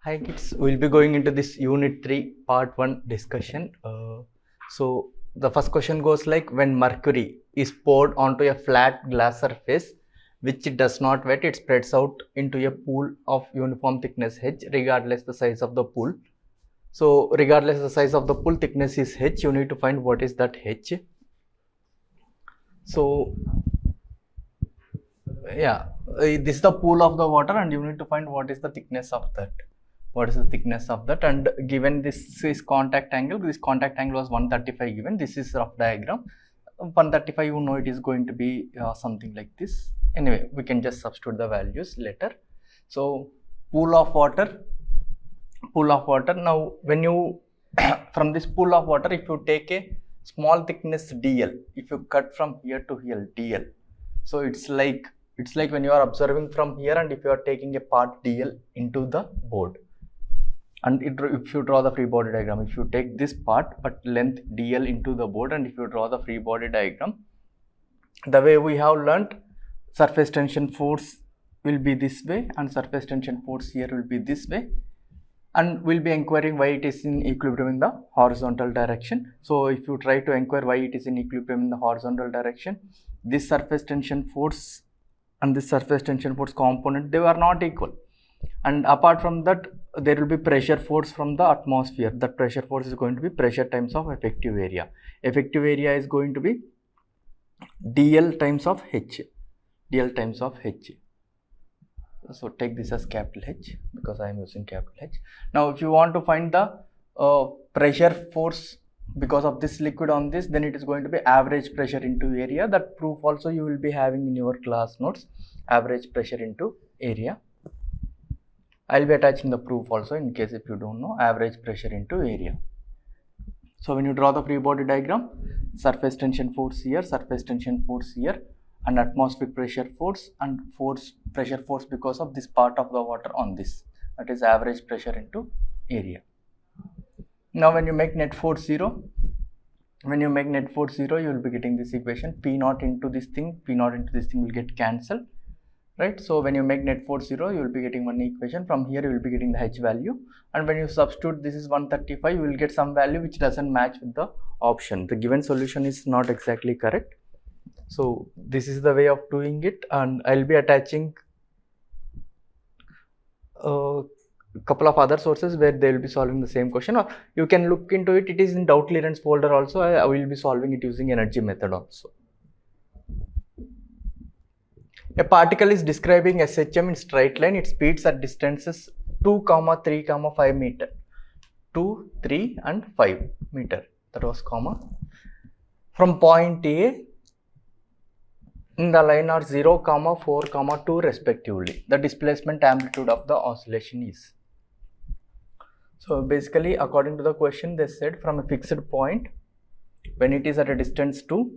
Hi kids, we'll be going into this unit 3 part 1 discussion. So the first question goes like, when mercury is poured onto a flat glass surface which does not wet, it spreads out into a pool of uniform thickness h regardless the size of the pool. So regardless the size of the pool, thickness is h. You need to find what is that h. So yeah, this is the pool of the water and you need to find what is the thickness of that. And given this is contact angle, this contact angle was 135 given. This is rough diagram. 135, you know, it is going to be something like this. Anyway, we can just substitute the values later. So pool of water. Now when you from this pool of water, if you take a small thickness dl, if you cut from here to here dl, so it's like when you are observing from here, and if you are taking a part dl into the board, and if you draw the free body diagram, if you take this part but length dl into the board, and if you draw the free body diagram, the way we have learnt, surface tension force will be this way and surface tension force here will be this way, and we'll be inquiring why it is in equilibrium in the horizontal direction. So if you try to inquire why it is in equilibrium in the horizontal direction, this surface tension force and this surface tension force component, they are not equal. And apart from that, there will be pressure force from the atmosphere. That pressure force is going to be pressure times of effective area. Effective area is going to be dl times of h. So take this as capital H because I am using capital H. Now if you want to find the pressure force because of this liquid on this, then it is going to be average pressure into area. That proof also you will be having in your class notes, average pressure into area. I will be attaching the proof also in case if you don't know, average pressure into area. So when you draw the free body diagram, surface tension force here, and atmospheric pressure force and pressure force because of this part of the water on this, that is average pressure into area. Now when you make net force 0, you will be getting this equation, P naught into this thing will get cancelled, right? So when you make net force 0, you will be getting one equation. From here you will be getting the h value, and when you substitute this is 135, you will get some value which doesn't match with the option. The given solution is not exactly correct. So this is the way of doing it, and I'll be attaching a couple of other sources where they will be solving the same question, or you can look into it. It is in doubt clearance folder also. I will be solving it using energy method also. A particle is describing SHM in straight line. It speeds at distances 2, 3, 5 meter. 2, 3 and 5 meter. That was comma. From point A, in the line are 0, 4, 2 respectively. The displacement amplitude of the oscillation is. So basically according to the question, they said from a fixed point, when it is at a distance 2,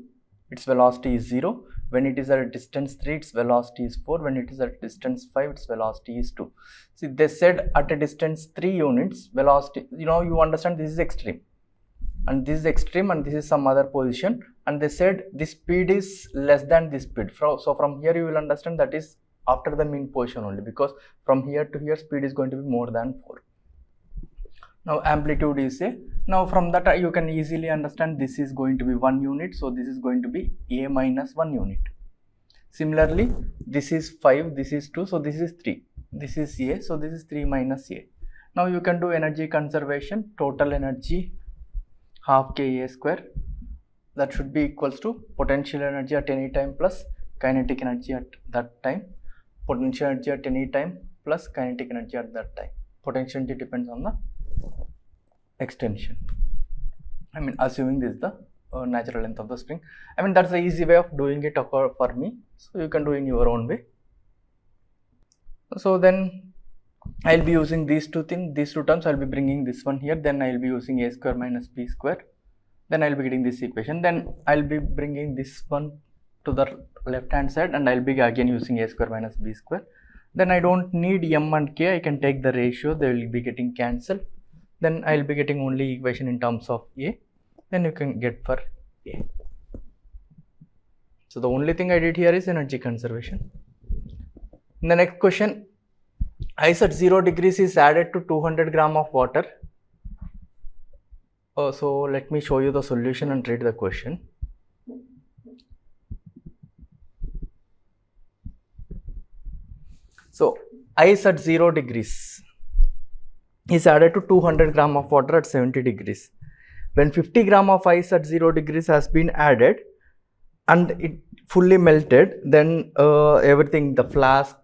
its velocity is 0. When it is at a distance 3, its velocity is 4. When it is at a distance 5, its velocity is 2. See, they said at a distance 3 units, velocity, you understand this is extreme. And this is extreme and this is some other position. And they said this speed is less than this speed. So from here you will understand that is after the mean position only, because from here to here speed is going to be more than 4. Now amplitude is a, now from that you can easily understand this is going to be 1 unit. So this is going to be a minus 1 unit. Similarly, this is 5, this is 2, so this is 3. This is a, so this is 3 minus a. Now you can do energy conservation. Total energy half k a square, that should be equals to potential energy at any time plus kinetic energy at that time. Potential energy at any time plus kinetic energy at that time. Potential energy depends on the extension. I mean, assuming this is the natural length of the spring. I mean, that's the easy way of doing it for me. So you can do in your own way. So then I'll be using these two terms. I'll be bringing this one here. Then I'll be using a square minus b square. Then I'll be getting this equation. Then I'll be bringing this one to the left hand side, and I'll be again using a square minus b square. Then I don't need m and k. I can take the ratio. They will be getting cancelled. Then I'll be getting only equation in terms of a. Then you can get for a. So the only thing I did here is energy conservation. In the next question, Ice at 0 degrees is added to 200 gram of water. So let me show you the solution and read the question. So ice at 0 degrees is added to 200 gram of water at 70 degrees. When 50 gram of ice at 0 degrees has been added and it fully melted, then everything, the flask,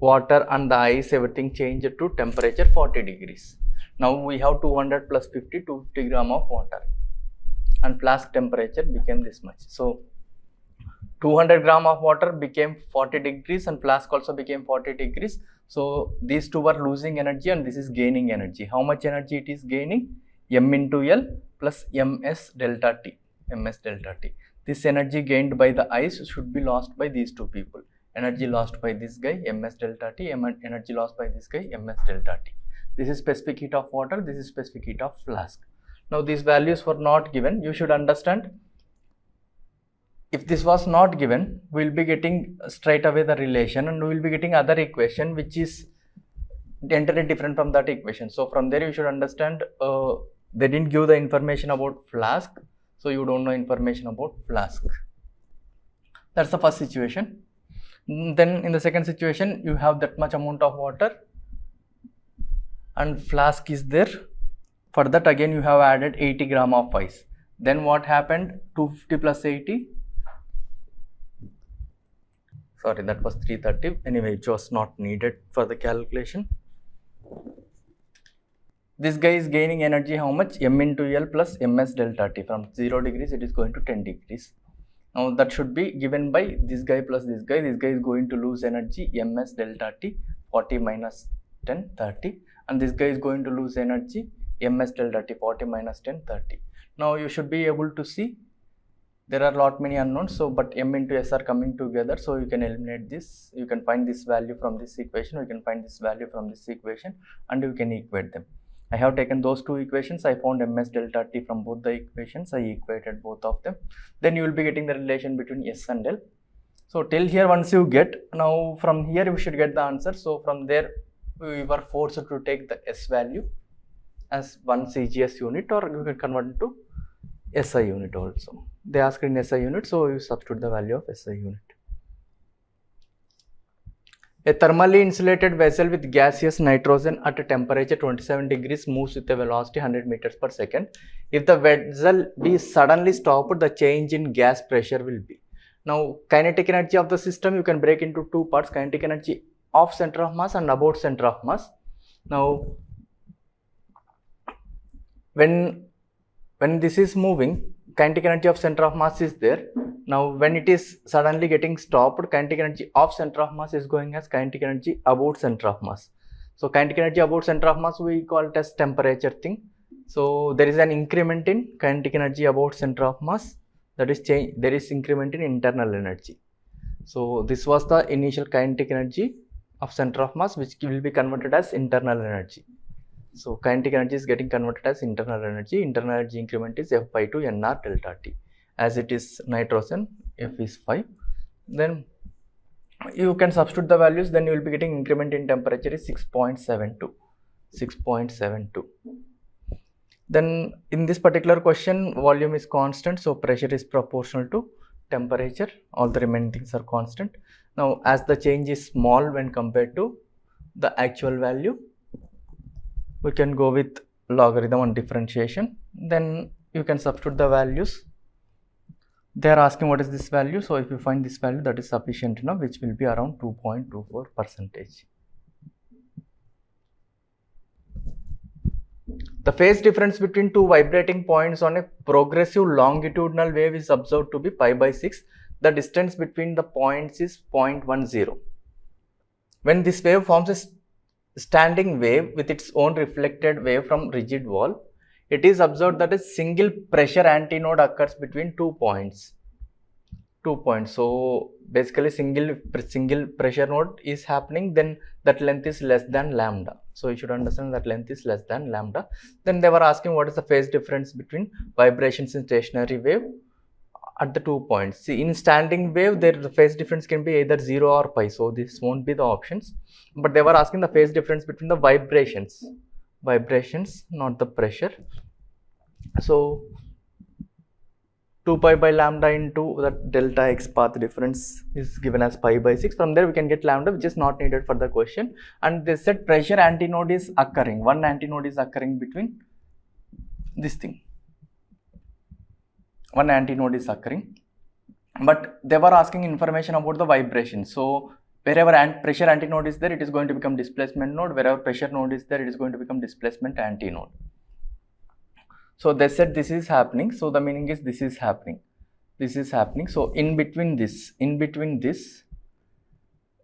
water and the ice, everything changed to temperature 40 degrees. Now we have 200 plus 50, 250 gram of water and flask temperature became this much. So 200 gram of water became 40 degrees and flask also became 40 degrees. So these two were losing energy and this is gaining energy. How much energy it is gaining? M into L plus ms delta T. ms delta T. This energy gained by the ice should be lost by these two people. Energy lost by this guy, ms delta T, energy lost by this guy, ms delta T. This is specific heat of water, this is specific heat of flask. Now these values were not given. You should understand, if this was not given, we will be getting straight away the relation and we will be getting other equation which is entirely different from that equation. So from there you should understand they didn't give the information about flask, so you don't know information about flask. That's the first situation. Then in the second situation, you have that much amount of water and flask is there. For that again you have added 80 gram of ice. Then what happened? 250 plus 80. Sorry, that was 330. Anyway, it was not needed for the calculation. This guy is gaining energy how much? M into L plus ms delta T. From 0 degrees it is going to 10 degrees. Now that should be given by this guy plus this guy. This guy is going to lose energy ms delta T 40 minus 10 30 and this guy is going to lose energy ms delta T 40 minus 10 30. Now you should be able to see there are lot many unknowns, so but m into s are coming together, so you can eliminate this. You can find this value from this equation, you can find this value from this equation and you can equate them. I have taken those two equations, I found ms delta T from both the equations, I equated both of them. Then you will be getting the relation between S and L. So till here once you get, now from here we should get the answer. So from there we were forced to take the S value as 1 CGS unit, or you can convert it to SI unit also. They asked in SI unit, so you substitute the value of SI unit. A thermally insulated vessel with gaseous nitrogen at a temperature 27 degrees moves with a velocity 100 meters per second. If the vessel be suddenly stopped, the change in gas pressure will be. Now, kinetic energy of the system you can break into two parts: kinetic energy of center of mass and about center of mass. Now, when this is moving, kinetic energy of center of mass is there. Now when it is suddenly getting stopped, kinetic energy of center of mass is going as kinetic energy about center of mass. So kinetic energy about center of mass we call it as temperature thing. So there is an increment in kinetic energy about center of mass, that is change, there is increment in internal energy. So this was the initial kinetic energy of center of mass, which will be converted as internal energy. So kinetic energy is getting converted as internal energy. Internal energy increment is F by 2 nR delta T. As it is nitrogen, F is 5. Then you can substitute the values, then you will be getting increment in temperature is 6.72. 6.72. Then in this particular question, volume is constant, so pressure is proportional to temperature. All the remaining things are constant. Now as the change is small when compared to the actual value, we can go with logarithm and differentiation. Then you can substitute the values. They are asking what is this value. So if you find this value, that is sufficient enough, which will be around 2.24%. The phase difference between two vibrating points on a progressive longitudinal wave is observed to be pi by 6. The distance between the points is 0.10. When this wave forms a standing wave with its own reflected wave from rigid wall, it is observed that a single pressure antinode occurs between 2 points. So basically single pressure node is happening, then that length is less than lambda. So you should understand that length is less than lambda. Then they were asking what is the phase difference between vibrations in stationary wave at the 2 points. See, in standing wave, the phase difference can be either 0 or pi. So this won't be the options. But they were asking the phase difference between the vibrations. Vibrations, not the pressure. So 2 pi by lambda into the delta x path difference is given as pi by 6. From there we can get lambda, which is not needed for the question. And they said pressure antinode is occurring. One antinode is occurring between this thing. One antinode is occurring. But they were asking information about the vibration. So wherever pressure antinode is there, it is going to become displacement node. Wherever pressure node is there, it is going to become displacement antinode. So they said this is happening. So the meaning is this is happening. This is happening. So in between this,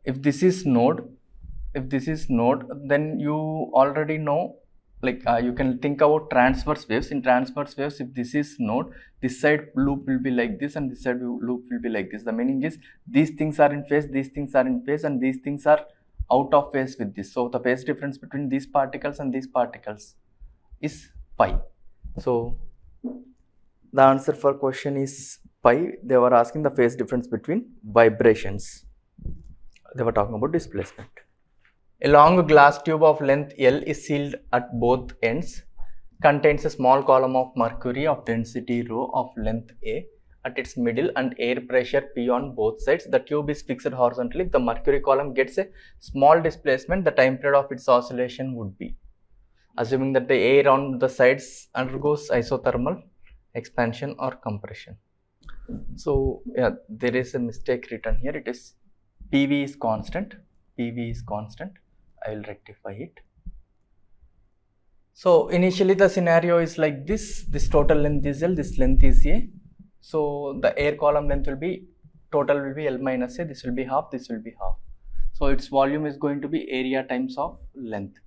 if this is node, then you already know, like you can think about transverse waves. In transverse waves, if this is node, this side loop will be like this and this side loop will be like this. The meaning is these things are in phase, these things are in phase, and these things are out of phase with this. So the phase difference between these particles and these particles is pi. So the answer for question is pi. They were asking the phase difference between vibrations. They were talking about displacement. A long glass tube of length L is sealed at both ends, contains a small column of mercury of density rho of length A at its middle and air pressure P on both sides. The tube is fixed horizontally. If the mercury column gets a small displacement, the time period of its oscillation would be, assuming that the air on the sides undergoes isothermal expansion or compression. So yeah, there is a mistake written here. It is PV is constant. PV is constant. I will rectify it. So initially the scenario is like this. This total length is L. This length is A. So the air column length will be, total will be L minus A. This will be half. This will be half. So its volume is going to be area times of length.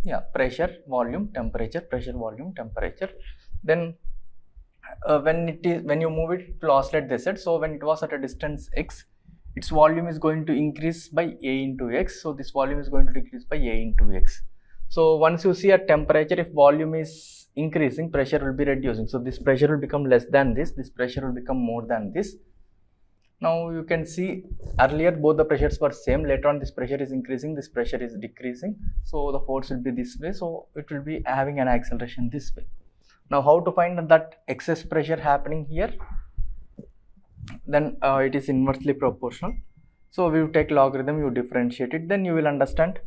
Yeah, pressure, volume, temperature, pressure, volume, temperature. Then when you move it, it will oscillate this side. So when it was at a distance x, its volume is going to increase by A into x. So this volume is going to decrease by A into x. So once you see at temperature, if volume is increasing, pressure will be reducing. So this pressure will become less than this. This pressure will become more than this. Now you can see earlier both the pressures were same. Later on this pressure is increasing, this pressure is decreasing. So the force will be this way. So it will be having an acceleration this way. Now how to find that excess pressure happening here? Then it is inversely proportional. So we will take logarithm, you differentiate it, then you will understand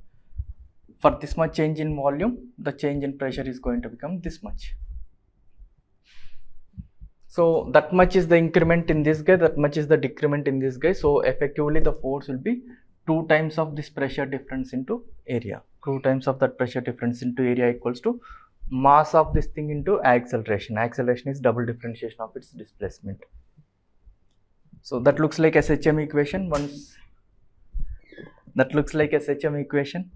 for this much change in volume, the change in pressure is going to become this much. So that much is the increment in this guy, that much is the decrement in this guy. So effectively the force will be 2 times of this pressure difference into area. 2 times of that pressure difference into area equals to mass of this thing into acceleration. Acceleration is double differentiation of its displacement. So that looks like SHM equation. Once that looks like SHM equation.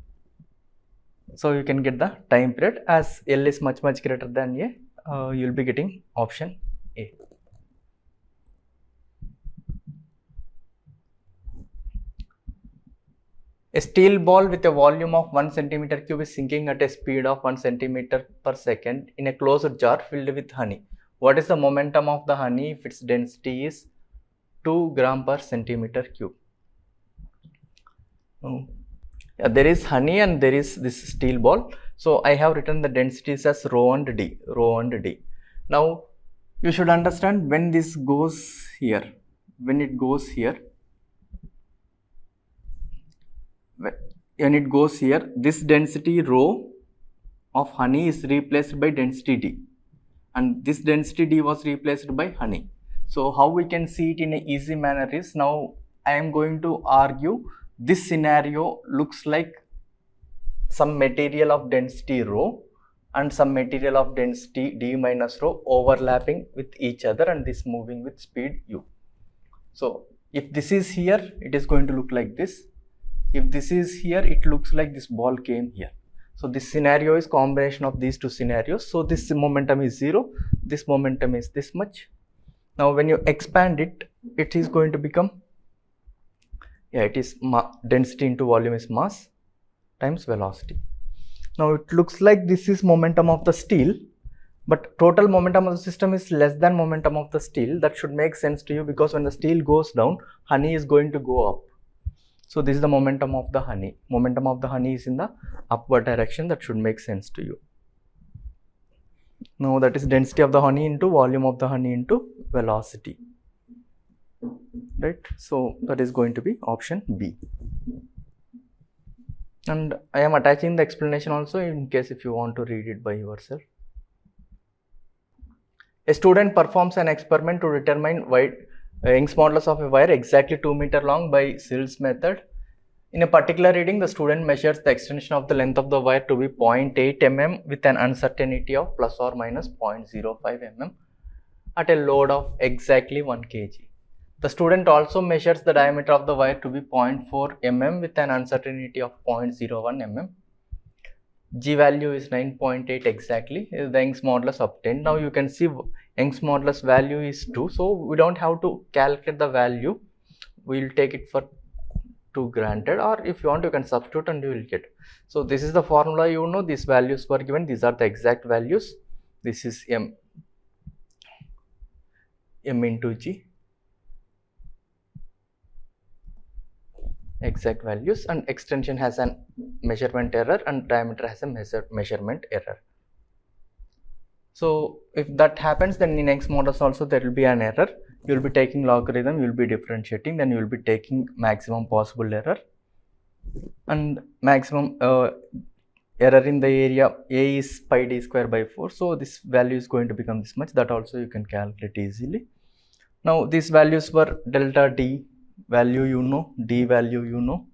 So you can get the time period. As L is much greater than A, you will be getting option A. A steel ball with a volume of 1 centimeter cube is sinking at a speed of 1 centimeter per second in a closed jar filled with honey. What is the momentum of the honey if its density is 2 gram per centimeter cube? Yeah, there is honey and there is this steel ball. So I have written the densities as rho and d. Now you should understand when this goes here, when it goes here, this density rho of honey is replaced by density d, and this density d was replaced by honey. So how we can see it in an easy manner is, now I am going to argue this scenario looks like some material of density rho and some material of density d minus rho overlapping with each other, and this moving with speed u. So if this is here, it is going to look like this. If this is here, it looks like this ball came here. So this scenario is combination of these two scenarios. So this momentum is 0, this momentum is this much. Now when you expand it, it is going to become, it is density into volume is mass times velocity. Now it looks like this is momentum of the steel, But total momentum of the system is less than momentum of the steel. That should make sense to you, because when the steel goes down, honey is going to go up. So this is the momentum of the honey. Momentum of the honey is in the upward direction. That should make sense to you. Now that is density of the honey into volume of the honey into velocity. Right? So that is going to be option B. And I am attaching the explanation also in case if you want to read it by yourself. A student performs an experiment to determine Young's modulus of a wire exactly 2 meter long by Sills method. In a particular reading, the student measures the extension of the length of the wire to be 0.8 mm with an uncertainty of plus or minus 0.05 mm at a load of exactly 1 kg. The student also measures the diameter of the wire to be 0.4 mm with an uncertainty of 0.01 mm. G value is 9.8 exactly. The Young's modulus obtained. Now you can see Young's modulus value is 2. So we don't have to calculate the value. We will take it for 2 granted, or if you want you can substitute and you will get. So this is the formula, you know, these values were given. These are the exact values. This is M into G. Exact values, and extension has an measurement error and diameter has a measurement error. So if that happens, then in Young's modulus also there will be an error. You will be taking logarithm, you will be differentiating, then you will be taking maximum possible error, and maximum error in the area A is pi d square by 4. So this value is going to become this much. That also you can calculate easily. Now these values were delta D value you know, D value you know,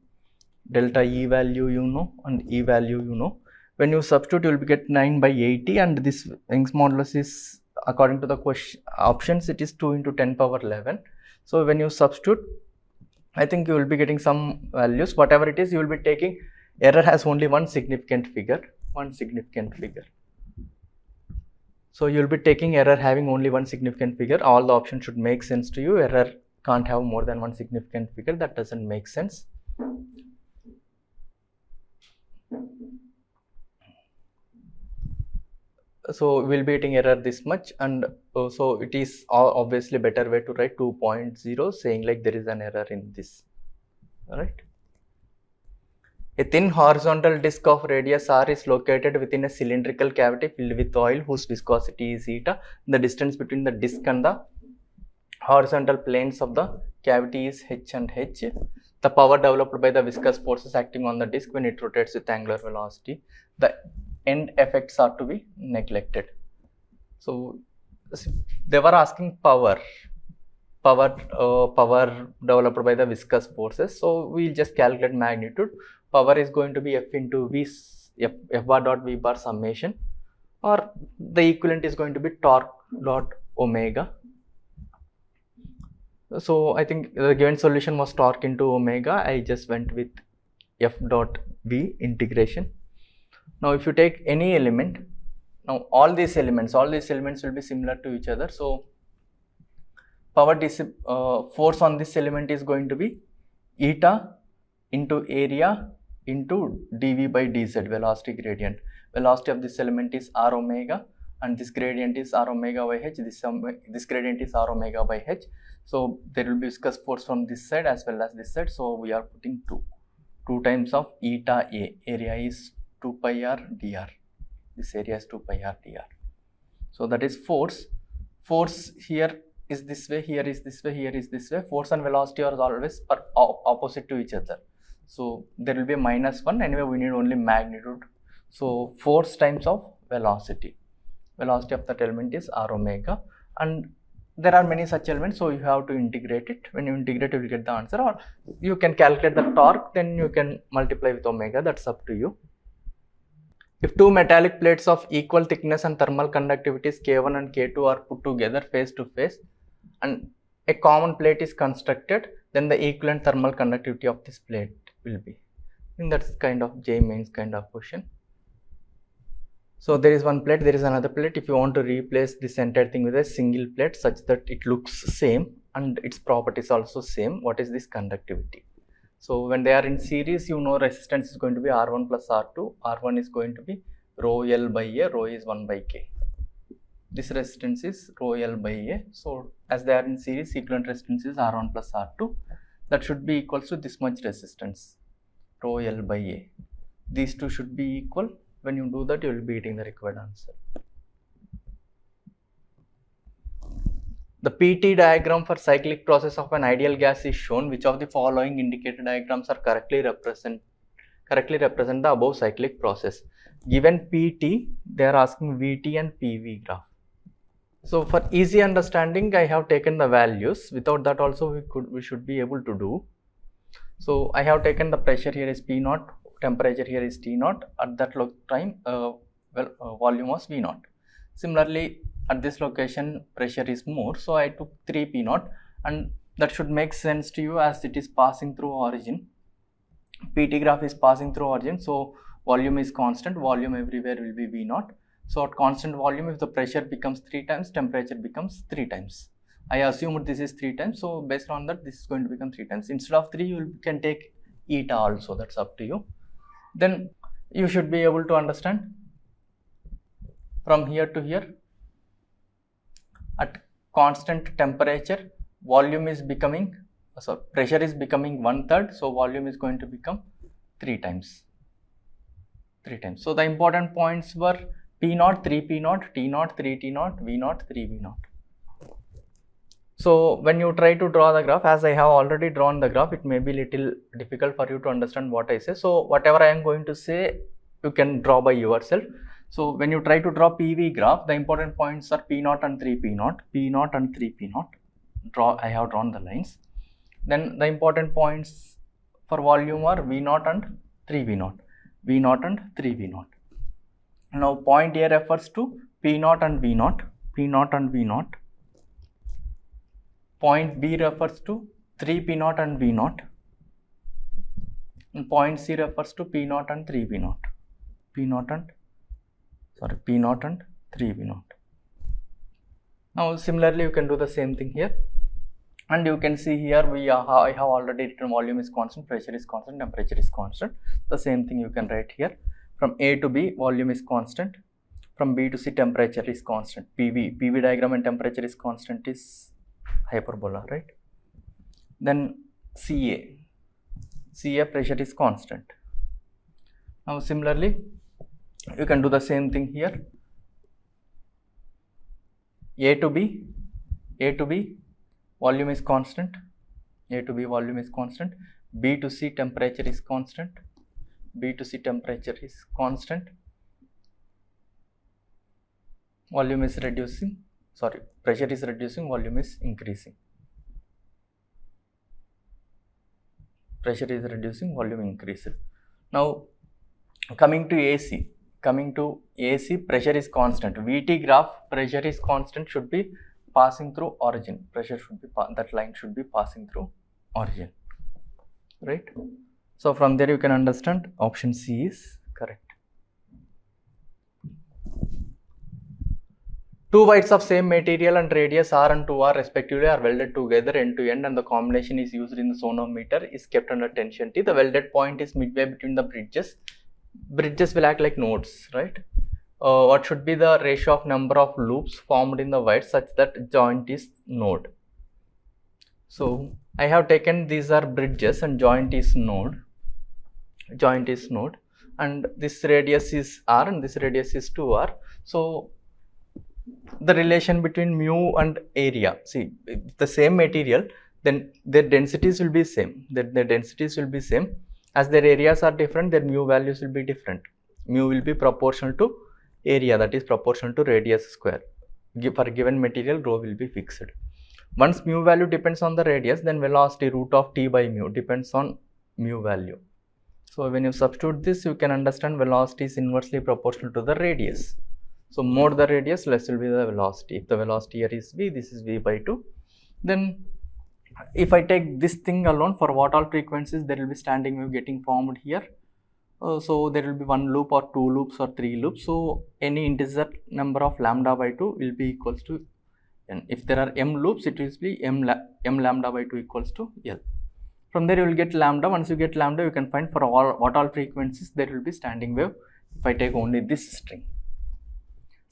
delta E value you know, and E value you know. When you substitute, you will get 9 by 80, and this Young's modulus is, according to the question options, it is 2 into 10 power 11. So when you substitute, I think you will be getting some values. Whatever it is, you will be taking. Error has only one significant figure. So you will be taking error having only one significant figure. All the options should make sense to you. Error can't have more than one significant figure. That doesn't make sense. So we'll be getting error this much, and so it is obviously better way to write 2.0, saying like there is an error in this. Alright. A thin horizontal disc of radius r is located within a cylindrical cavity filled with oil whose viscosity is eta. The distance between the disc and the horizontal planes of the cavity is h and h. The power developed by the viscous forces acting on the disc when it rotates with angular velocity. The end effects are to be neglected. So they were asking power developed by the viscous forces. So we'll just calculate magnitude. Power is going to be F into V, F bar dot V bar summation, or the equivalent is going to be torque dot omega. So I think the given solution was torque into omega. I just went with F dot V integration. Now if you take any element, now all these elements will be similar to each other. So power force on this element is going to be eta into area into dV by dz, velocity gradient. Velocity of this element is r omega, and this gradient is r omega by h. This gradient is r omega by h. So there will be viscous force from this side as well as this side. So we are putting 2 times of eta A. Area is 2 pi r dr. This area is 2 pi r dr. So that is force. Force here is this way, here is this way, here is this way. Force and velocity are always opposite to each other. So there will be a -1. Anyway, we need only magnitude. So force times of velocity. Velocity of that element is r omega, and there are many such elements, so you have to integrate it. When you integrate, you will get the answer, or you can calculate the torque, then you can multiply with omega. That's up to you. If two metallic plates of equal thickness and thermal conductivities K1 and K2 are put together face to face and a common plate is constructed, then the equivalent thermal conductivity of this plate will be. I think that's kind of JEE Mains kind of question. So there is one plate, there is another plate. If you want to replace this entire thing with a single plate such that it looks same and its properties also same, what is this conductivity? So when they are in series, you know resistance is going to be R1 plus R2. R1 is going to be rho L by A, rho is 1 by K. This resistance is rho L by A. So as they are in series, equivalent resistance is R1 plus R2. That should be equal to this much resistance, rho L by A. These two should be equal. When you do that, you will be getting the required answer. The PT diagram for cyclic process of an ideal gas is shown. Which of the following indicator diagrams are correctly represent the above cyclic process? Given PT, they are asking VT and PV graph. So for easy understanding, I have taken the values. Without that also we should be able to do. So I have taken the pressure here is P0, temperature here is T0. At that time, volume was V0. Similarly, at this location, pressure is more. So I took 3 P0, and that should make sense to you as it is passing through origin. PT graph is passing through origin. So volume is constant. Volume everywhere will be V0. So at constant volume, if the pressure becomes 3 times, temperature becomes 3 times. I assumed this is 3 times, so based on that, this is going to become 3 times. Instead of 3, you can take eta also, that's up to you. Then you should be able to understand from here to here, at constant temperature, volume is becoming, pressure is becoming 1/3, so volume is going to become 3 times. 3 times. So the important points were P0, 3 P0, T0, 3 T0, V0, 3 V0. So when you try to draw the graph, as I have already drawn the graph, it may be little difficult for you to understand what I say. So whatever I am going to say, you can draw by yourself. So when you try to draw PV graph, the important points are P0 and 3 P0, P0 and 3 P0. I have drawn the lines. Then the important points for volume are V0 and 3 V0, V0 and 3 V0. Now point A refers to P0 and V0, P0 and V0. Point B refers to 3 P0 and V0. And point C refers to P0 and 3 V0. P0 and 3 V0. Now similarly, you can do the same thing here. And you can see here I have already written volume is constant, pressure is constant, temperature is constant. The same thing you can write here. From A to B, volume is constant. From B to C, temperature is constant. PV diagram and temperature is constant is hyperbola, right? Then CA pressure is constant. Now similarly, you can do the same thing here. A to B, volume is constant. A to B, volume is constant. B to C, temperature is constant. B to C, temperature is constant. Volume is reducing. Pressure is reducing, volume is increasing. Pressure is reducing, volume increases. Now coming to AC, pressure is constant. VT graph, pressure is constant, should be passing through origin. Pressure should be, that line should be passing through origin, right? So from there you can understand option C is correct. Two wires of same material and radius r and 2r respectively are welded together end to end, and the combination is used in the sonometer is kept under tension T. The welded point is midway between the bridges. Bridges will act like nodes, right? What should be the ratio of number of loops formed in the wire such that joint is node? So I have taken these are bridges and joint is node. And this radius is r and this radius is 2r. So the relation between mu and area, see, if the same material, then their densities will be same. As their areas are different, their mu values will be different. Mu will be proportional to area, that is proportional to radius square. For a given material, rho will be fixed. Once mu value depends on the radius, then velocity root of T by mu depends on mu value. So when you substitute this, you can understand velocity is inversely proportional to the radius. So more the radius, less will be the velocity. If the velocity here is v, this is v by 2. Then if I take this thing alone, for what all frequencies there will be standing wave getting formed here. So there will be 1 loop or 2 loops or 3 loops. So any integer number of lambda by 2 will be equals to n. If there are m loops, it will be m lambda by 2 equals to L. From there you will get lambda. Once you get lambda, you can find for what all frequencies there will be standing wave if I take only this string.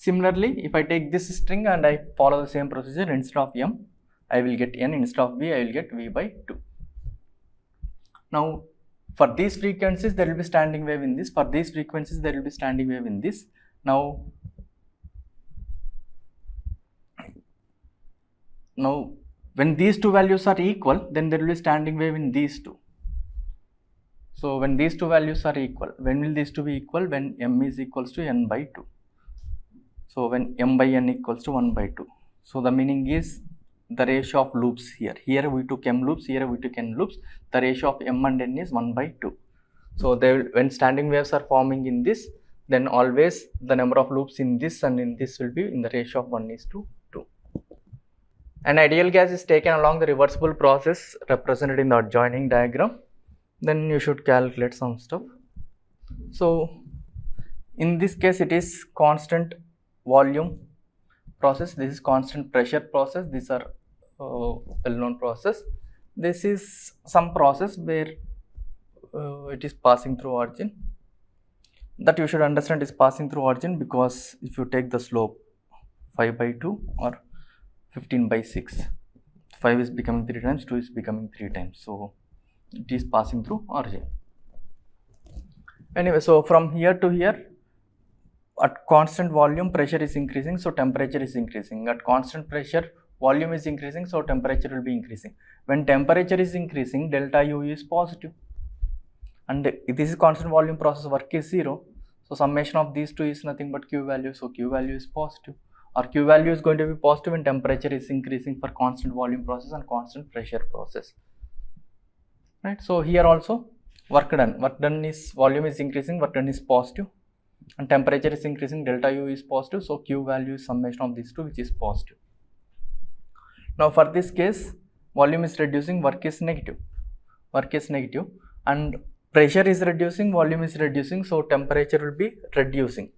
Similarly, if I take this string and I follow the same procedure, instead of m, I will get n, instead of v, I will get v by 2. Now, for these frequencies, there will be standing wave in this. For these frequencies, there will be standing wave in this. Now when these two values are equal, then there will be standing wave in these two. So when these two values are equal, when will these two be equal? When m is equals to n by 2. So when m by n equals to 1 by 2. So the meaning is the ratio of loops here. Here we took m loops, here we took n loops. The ratio of m and n is 1 by 2. So when standing waves are forming in this, then always the number of loops in this and in this will be in the ratio of 1:2. An ideal gas is taken along the reversible process represented in the adjoining diagram. Then you should calculate some stuff. So in this case, it is constant volume process. This is constant pressure process. These are well-known process. This is some process where it is passing through origin. That you should understand is passing through origin, because if you take the slope 5 by 2 or 15 by 6, 5 is becoming 3 times, 2 is becoming 3 times. So it is passing through origin. Anyway, so from here to here, at constant volume, pressure is increasing, so temperature is increasing. At constant pressure, volume is increasing, so temperature will be increasing. When temperature is increasing, delta U is positive. And this is constant volume process, work is 0. So summation of these two is nothing but Q value. So Q value is positive, or Q value is going to be positive when temperature is increasing for constant volume process and constant pressure process. Right. So here also work done is, volume is increasing, work done is positive, and temperature is increasing, delta U is positive. So Q value is summation of these two, which is positive. Now for this case, volume is reducing, work is negative, and pressure is reducing, volume is reducing, so temperature will be reducing.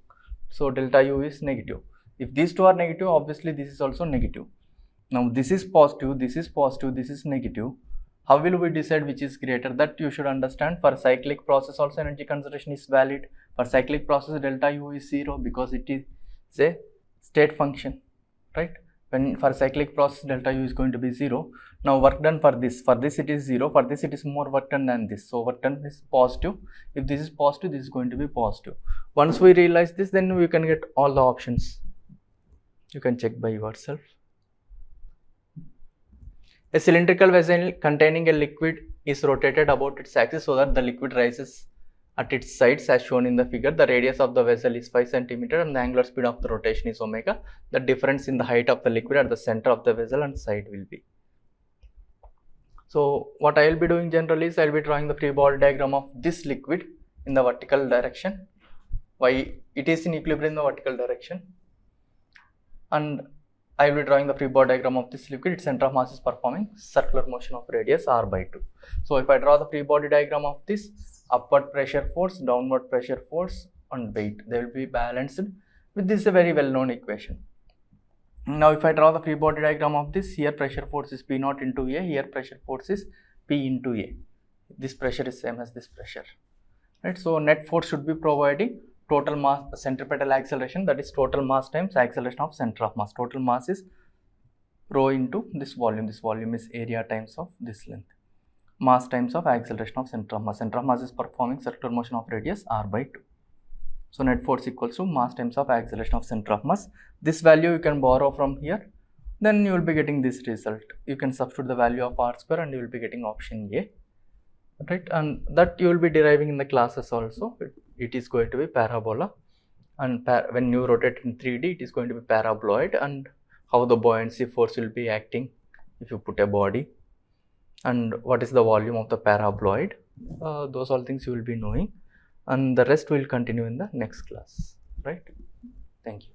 So delta U is negative. If these two are negative, obviously this is also negative. Now this is positive, this is positive, this is negative. How will we decide which is greater? That you should understand. For cyclic process also energy conservation is valid. For cyclic process, delta U is 0 because it is a state function, right? When for cyclic process, delta U is going to be 0. Now work done for this it is 0, for this it is more work done than this. So work done is positive. If this is positive, this is going to be positive. Once we realize this, then we can get all the options. You can check by yourself. A cylindrical vessel containing a liquid is rotated about its axis so that the liquid rises at its sides as shown in the figure. The radius of the vessel is 5 cm and the angular speed of the rotation is omega. The difference in the height of the liquid at the center of the vessel and side will be. So what I will be doing generally is I will be drawing the free body diagram of this liquid in the vertical direction. Why? It is in equilibrium in the vertical direction. And I will be drawing the free body diagram of this liquid. Its center of mass is performing circular motion of radius r by 2. So if I draw the free body diagram of this, upward pressure force, downward pressure force and weight, they will be balanced with this a very well known equation. Now if I draw the free body diagram of this, here pressure force is P naught into A, here pressure force is P into A. This pressure is same as this pressure, right? So net force should be providing total mass centripetal acceleration, that is total mass times acceleration of center of mass. Total mass is rho into this volume is area times of this length, mass times of acceleration of center of mass. Center of mass is performing circular motion of radius r by 2. So net force equals to mass times of acceleration of center of mass. This value you can borrow from here, then you will be getting this result. You can substitute the value of r square and you will be getting option A, right? And that you will be deriving in the classes also. It is going to be parabola, and when you rotate in 3D, it is going to be paraboloid, and how the buoyancy force will be acting if you put a body, and what is the volume of the paraboloid. Those all things you will be knowing, and the rest will continue in the next class, right? Thank you.